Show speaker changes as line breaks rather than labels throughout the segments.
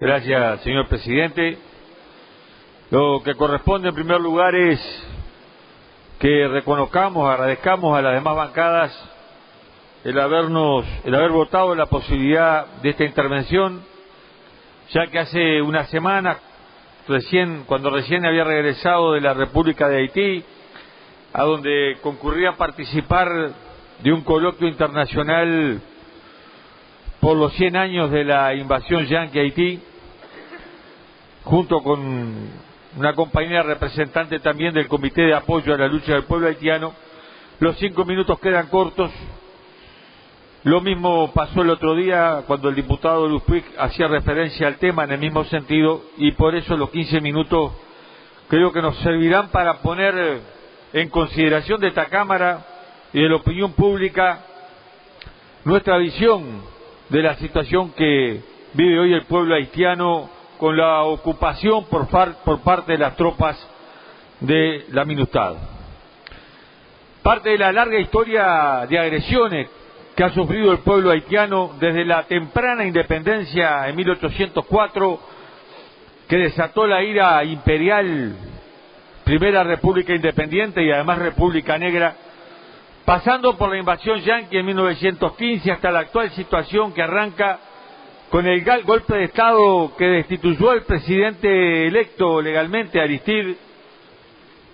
Gracias, señor presidente. Lo que corresponde en primer lugar es que reconozcamos, agradezcamos a las demás bancadas el haber votado la posibilidad de esta intervención, ya que hace una semana, cuando recién había regresado de la República de Haití, a donde concurría a participar de un coloquio internacional por los 100 años de la invasión yanqui a Haití, junto con una compañía representante también del Comité de Apoyo a la Lucha del Pueblo Haitiano. Los 5 minutos quedan cortos. Lo mismo pasó el otro día cuando el diputado Luz Puig hacía referencia al tema en el mismo sentido, y por eso los 15 minutos creo que nos servirán para poner en consideración de esta Cámara y de la opinión pública nuestra visión de la situación que vive hoy el pueblo haitiano con la ocupación por parte de las tropas de la MINUSTAH. Parte de la larga historia de agresiones que ha sufrido el pueblo haitiano desde la temprana independencia en 1804, que desató la ira imperial, primera república independiente y además república negra, pasando por la invasión yanqui en 1915 hasta la actual situación que arranca con el golpe de Estado que destituyó al presidente electo legalmente, Aristide,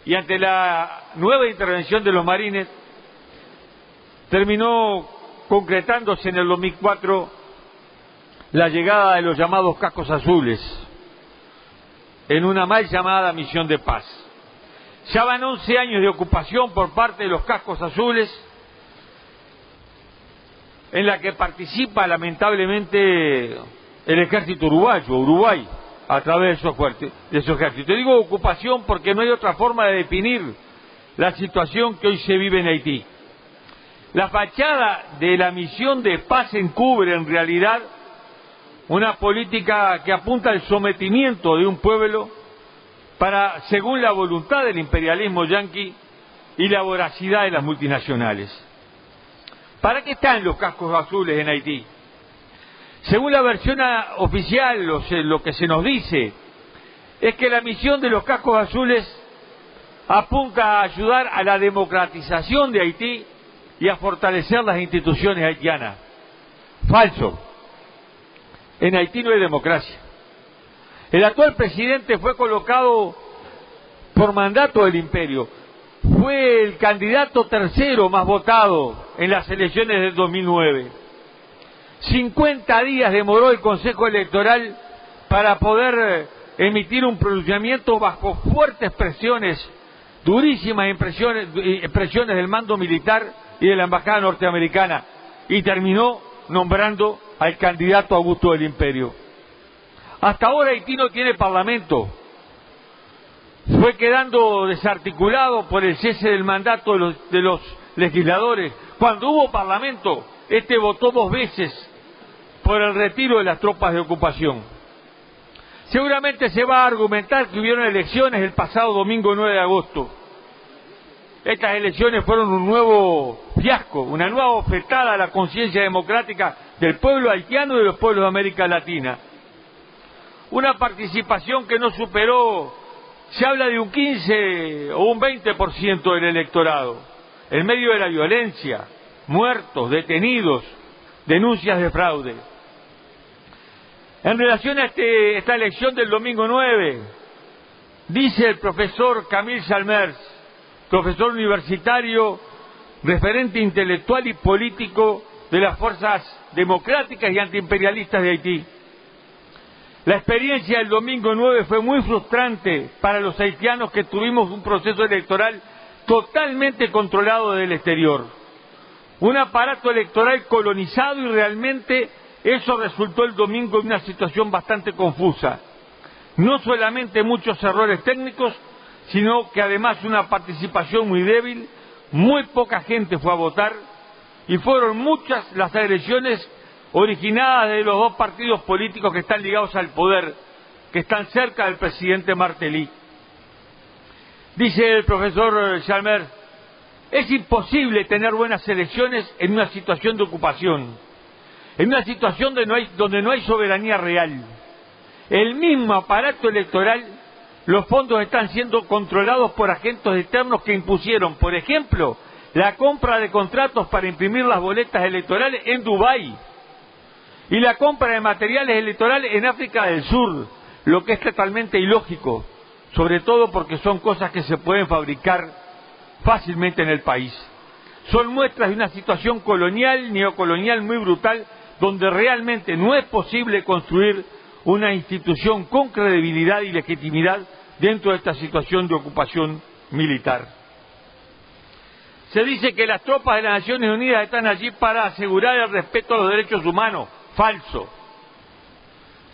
y ante la nueva intervención de los marines, terminó concretándose en el 2004 la llegada de los llamados cascos azules en una mal llamada misión de paz. Ya van 11 años de ocupación por parte de los cascos azules, en la que participa lamentablemente el ejército Uruguay, a través de su ejército. Digo ocupación porque no hay otra forma de definir la situación que hoy se vive en Haití. La fachada de la misión de paz encubre en realidad una política que apunta al sometimiento de un pueblo según la voluntad del imperialismo yanqui y la voracidad de las multinacionales. ¿Para qué están los cascos azules en Haití? Según la versión oficial, lo que se nos dice es que la misión de los cascos azules apunta a ayudar a la democratización de Haití y a fortalecer las instituciones haitianas. Falso. En Haití no hay democracia. El actual presidente fue colocado por mandato del imperio. Fue el candidato tercero más votado en las elecciones del 2009. 50 días demoró el Consejo Electoral para poder emitir un pronunciamiento bajo fuertes presiones, durísimas presiones del mando militar y de la embajada norteamericana, y terminó nombrando al candidato Augusto del Imperio. Hasta ahora Haití no tiene parlamento. Fue quedando desarticulado por el cese del mandato de los legisladores. Cuando hubo parlamento, votó 2 veces por el retiro de las tropas de ocupación. Seguramente se va a argumentar que hubieron elecciones el pasado domingo 9 de agosto. Estas elecciones fueron un nuevo fiasco, una nueva bofetada a la conciencia democrática del pueblo haitiano y de los pueblos de América Latina. Una participación que no superó, se habla de un 15 o un 20% del electorado, en medio de la violencia, muertos, detenidos, denuncias de fraude. En relación a esta elección del domingo 9, dice el profesor Camille Chalmers, profesor universitario, referente intelectual y político de las fuerzas democráticas y antiimperialistas de Haití: la experiencia del domingo 9 fue muy frustrante para los haitianos, que tuvimos un proceso electoral totalmente controlado desde el exterior. Un aparato electoral colonizado, y realmente eso resultó el domingo en una situación bastante confusa. No solamente muchos errores técnicos, sino que además una participación muy débil, muy poca gente fue a votar, y fueron muchas las agresiones originadas de los 2 partidos políticos que están ligados al poder, que están cerca del presidente Martelly. Dice el profesor Chalmers: es imposible tener buenas elecciones en una situación de ocupación, en una situación donde no hay soberanía real. el mismo aparato electoral, los fondos están siendo controlados por agentes externos que impusieron, por ejemplo, la compra de contratos para imprimir las boletas electorales en Dubái y la compra de materiales electorales en África del Sur, lo que es totalmente ilógico, sobre todo porque son cosas que se pueden fabricar fácilmente en el país. Son muestras de una situación colonial, neocolonial muy brutal, donde realmente no es posible construir una institución con credibilidad y legitimidad dentro de esta situación de ocupación militar. Se dice que las tropas de las Naciones Unidas están allí para asegurar el respeto a los derechos humanos. Falso.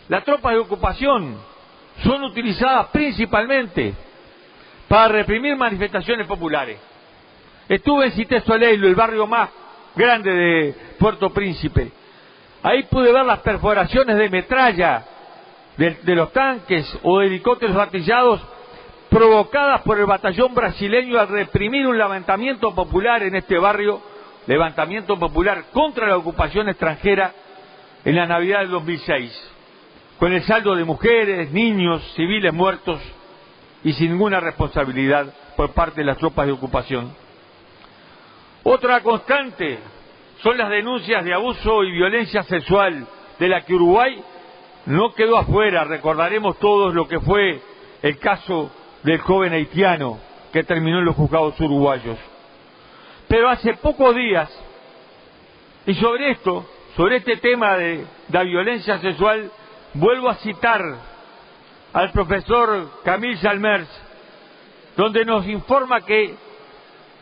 Las tropas de ocupación son utilizadas principalmente para reprimir manifestaciones populares. Estuve en Cité Soleil, el barrio más grande de Puerto Príncipe. Ahí pude ver las perforaciones de metralla de los tanques o de helicópteros artillados provocadas por el batallón brasileño al reprimir un levantamiento popular en este barrio, levantamiento popular contra la ocupación extranjera en la Navidad del 2006, con el saldo de mujeres, niños, civiles muertos y sin ninguna responsabilidad por parte de las tropas de ocupación. Otra constante son las denuncias de abuso y violencia sexual, de la que Uruguay no quedó afuera. Recordaremos todos lo que fue el caso del joven haitiano que terminó en los juzgados uruguayos. Pero hace pocos días, y sobre este tema de la violencia sexual, vuelvo a citar al profesor Camille Chalmers, donde nos informa que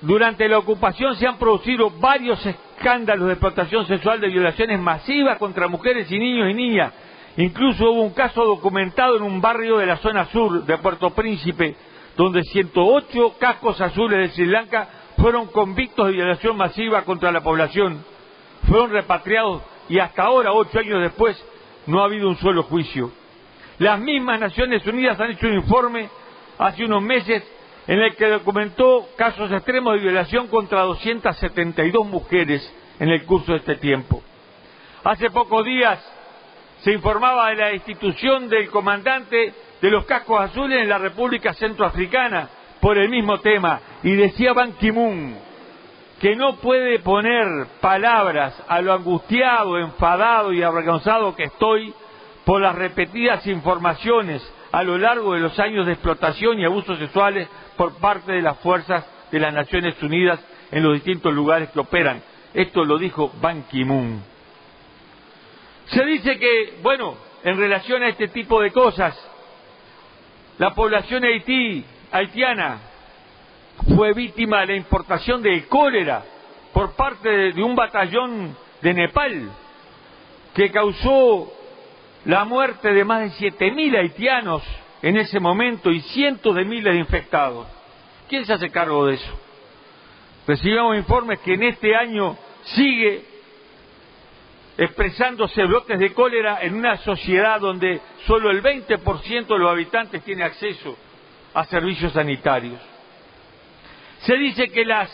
durante la ocupación se han producido varios escándalos de explotación sexual, de violaciones masivas contra mujeres y niños y niñas. Incluso hubo un caso documentado en un barrio de la zona sur de Puerto Príncipe, donde 108 cascos azules de Sri Lanka fueron convictos de violación masiva contra la población. Fueron repatriados y hasta ahora, 8 años después, no ha habido un solo juicio. Las mismas Naciones Unidas han hecho un informe hace unos meses en el que documentó casos extremos de violación contra 272 mujeres en el curso de este tiempo. Hace pocos días se informaba de la destitución del comandante de los cascos azules en la República Centroafricana por el mismo tema, y decía Ban Ki-moon que no puede poner palabras a lo angustiado, enfadado y avergonzado que estoy por las repetidas informaciones a lo largo de los años de explotación y abusos sexuales por parte de las fuerzas de las Naciones Unidas en los distintos lugares que operan. Esto lo dijo Ban Ki-moon. Se dice que, bueno, en relación a este tipo de cosas, la población haitiana fue víctima de la importación del cólera por parte de un batallón de Nepal, que causó la muerte de más de 7.000 haitianos en ese momento y cientos de miles de infectados. ¿Quién se hace cargo de eso? Recibimos informes que en este año sigue expresándose brotes de cólera en una sociedad donde solo el 20% de los habitantes tiene acceso a servicios sanitarios. Se dice que las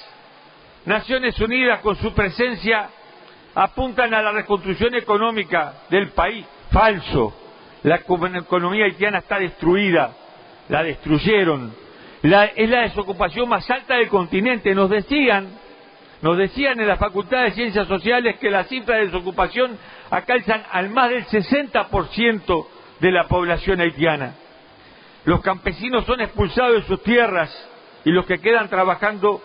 Naciones Unidas, con su presencia, apuntan a la reconstrucción económica del país. Falso. La economía haitiana está destruida, la destruyeron. Es la desocupación más alta del continente. Nos decían en la Facultad de Ciencias Sociales que las cifras de desocupación alcanzan al más del 60% de la población haitiana. Los campesinos son expulsados de sus tierras y los que quedan trabajando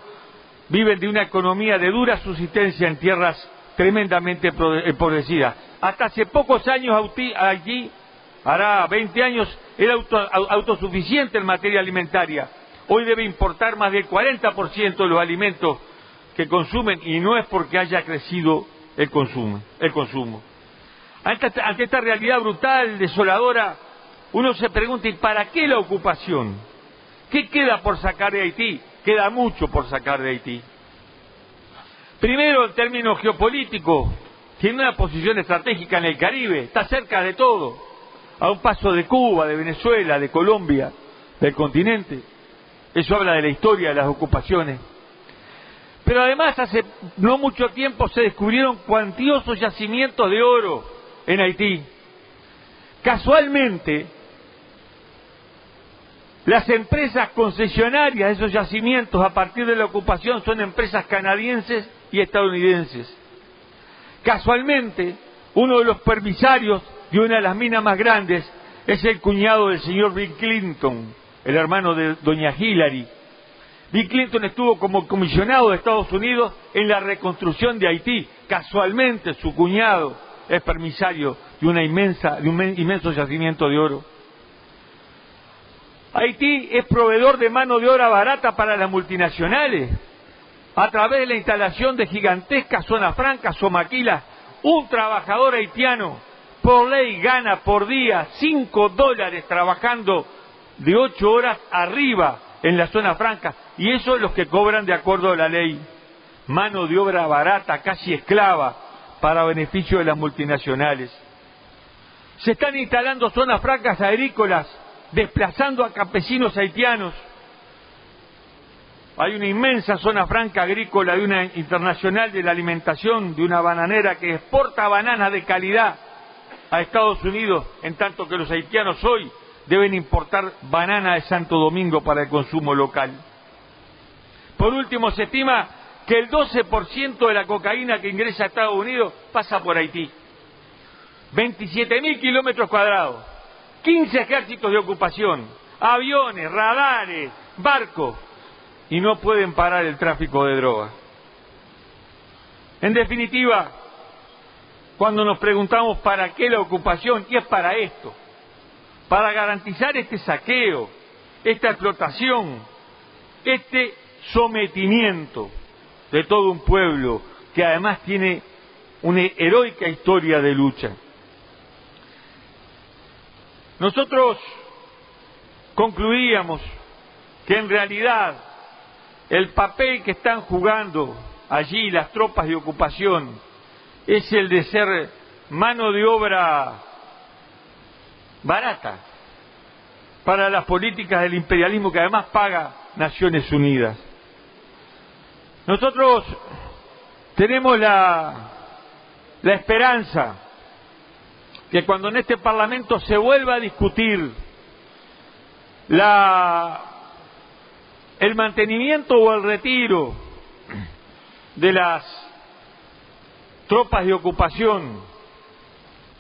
viven de una economía de dura subsistencia en tierras tremendamente empobrecidas. Hasta hace pocos años Haití, hará 20 años, era autosuficiente en materia alimentaria. Hoy debe importar más del 40% de los alimentos que consumen, y no es porque haya crecido el consumo. Ante esta realidad brutal, desoladora, uno se pregunta, ¿y para qué la ocupación? ¿Qué queda por sacar de Haití? Queda mucho por sacar de Haití. Primero, en términos geopolíticos, tiene una posición estratégica en el Caribe, está cerca de todo, a un paso de Cuba, de Venezuela, de Colombia, del continente. Eso habla de la historia de las ocupaciones. Pero además, hace no mucho tiempo se descubrieron cuantiosos yacimientos de oro en Haití, Casualmente, las empresas concesionarias de esos yacimientos a partir de la ocupación son empresas canadienses y estadounidenses. Casualmente, uno de los permisarios de una de las minas más grandes es el cuñado del señor Bill Clinton, el hermano de doña Hillary. Bill Clinton estuvo como comisionado de Estados Unidos en la reconstrucción de Haití. Casualmente, su cuñado es permisario de un inmenso yacimiento de oro. Haití es proveedor de mano de obra barata para las multinacionales a través de la instalación de gigantescas zonas francas o maquilas. Un trabajador haitiano por ley gana por día $5 trabajando de 8 horas arriba en la zona franca, y eso es lo que cobran de acuerdo a la ley. Mano de obra barata, casi esclava, para beneficio de las multinacionales. Se están instalando zonas francas agrícolas, desplazando a campesinos haitianos. Hay una inmensa zona franca agrícola de una internacional de la alimentación, de una bananera que exporta bananas de calidad a Estados Unidos, en tanto que los haitianos hoy deben importar banana de Santo Domingo para el consumo local. Por último, se estima que el 12% de la cocaína que ingresa a Estados Unidos pasa por Haití. 27.000 kilómetros cuadrados, 15 ejércitos de ocupación, aviones, radares, barcos, y no pueden parar el tráfico de drogas. En definitiva, cuando nos preguntamos para qué la ocupación, y es para esto, para garantizar este saqueo, esta explotación, este sometimiento de todo un pueblo que además tiene una heroica historia de lucha. Nosotros concluíamos que en realidad el papel que están jugando allí las tropas de ocupación es el de ser mano de obra barata para las políticas del imperialismo que además paga Naciones Unidas. Nosotros tenemos la esperanza que cuando en este Parlamento se vuelva a discutir el mantenimiento o el retiro de las tropas de ocupación,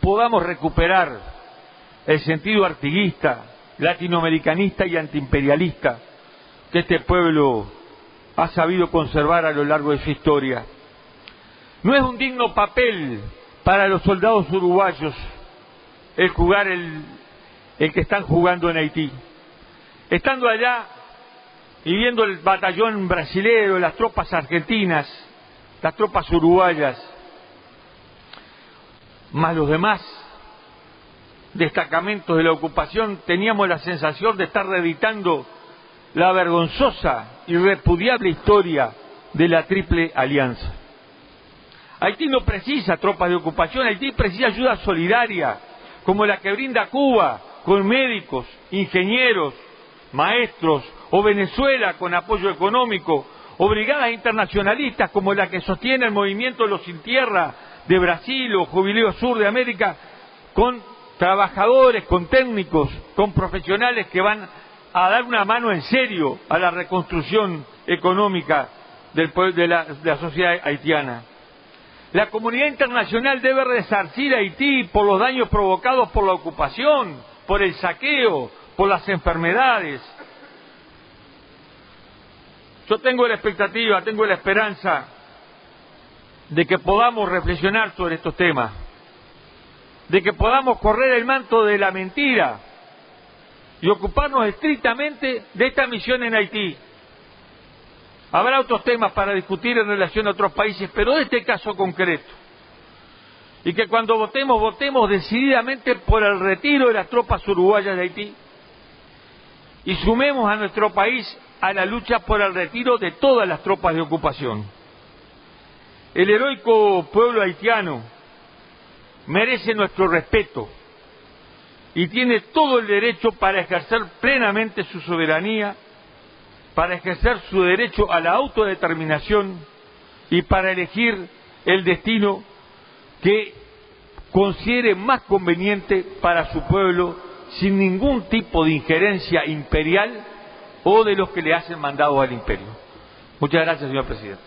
podamos recuperar el sentido artiguista, latinoamericanista y antiimperialista que este pueblo ha sabido conservar a lo largo de su historia. No es un digno papel para los soldados uruguayos el jugar el que están jugando en Haití. Estando allá y viendo el batallón brasilero, las tropas argentinas, las tropas uruguayas, más los demás destacamentos de la ocupación, teníamos la sensación de estar reeditando la vergonzosa y repudiable historia de la Triple Alianza. Haití no precisa tropas de ocupación, Haití precisa ayuda solidaria, como la que brinda Cuba, con médicos, ingenieros, maestros, o Venezuela con apoyo económico, o brigadas internacionalistas como la que sostiene el movimiento Los Sin Tierra de Brasil o Jubileo Sur de América, con trabajadores, con técnicos, con profesionales que van a dar una mano en serio a la reconstrucción económica de la sociedad haitiana. La comunidad internacional debe resarcir a Haití por los daños provocados por la ocupación, por el saqueo, por las enfermedades. Yo tengo la expectativa, tengo la esperanza de que podamos reflexionar sobre estos temas, de que podamos correr el manto de la mentira y ocuparnos estrictamente de esta misión en Haití. Habrá otros temas para discutir en relación a otros países, pero de este caso concreto. Y que cuando votemos, votemos decididamente por el retiro de las tropas uruguayas de Haití y sumemos a nuestro país a la lucha por el retiro de todas las tropas de ocupación. El heroico pueblo haitiano merece nuestro respeto y tiene todo el derecho para ejercer plenamente su soberanía, para ejercer su derecho a la autodeterminación y para elegir el destino que considere más conveniente para su pueblo, sin ningún tipo de injerencia imperial o de los que le hacen mandados al imperio. Muchas gracias, señor presidente.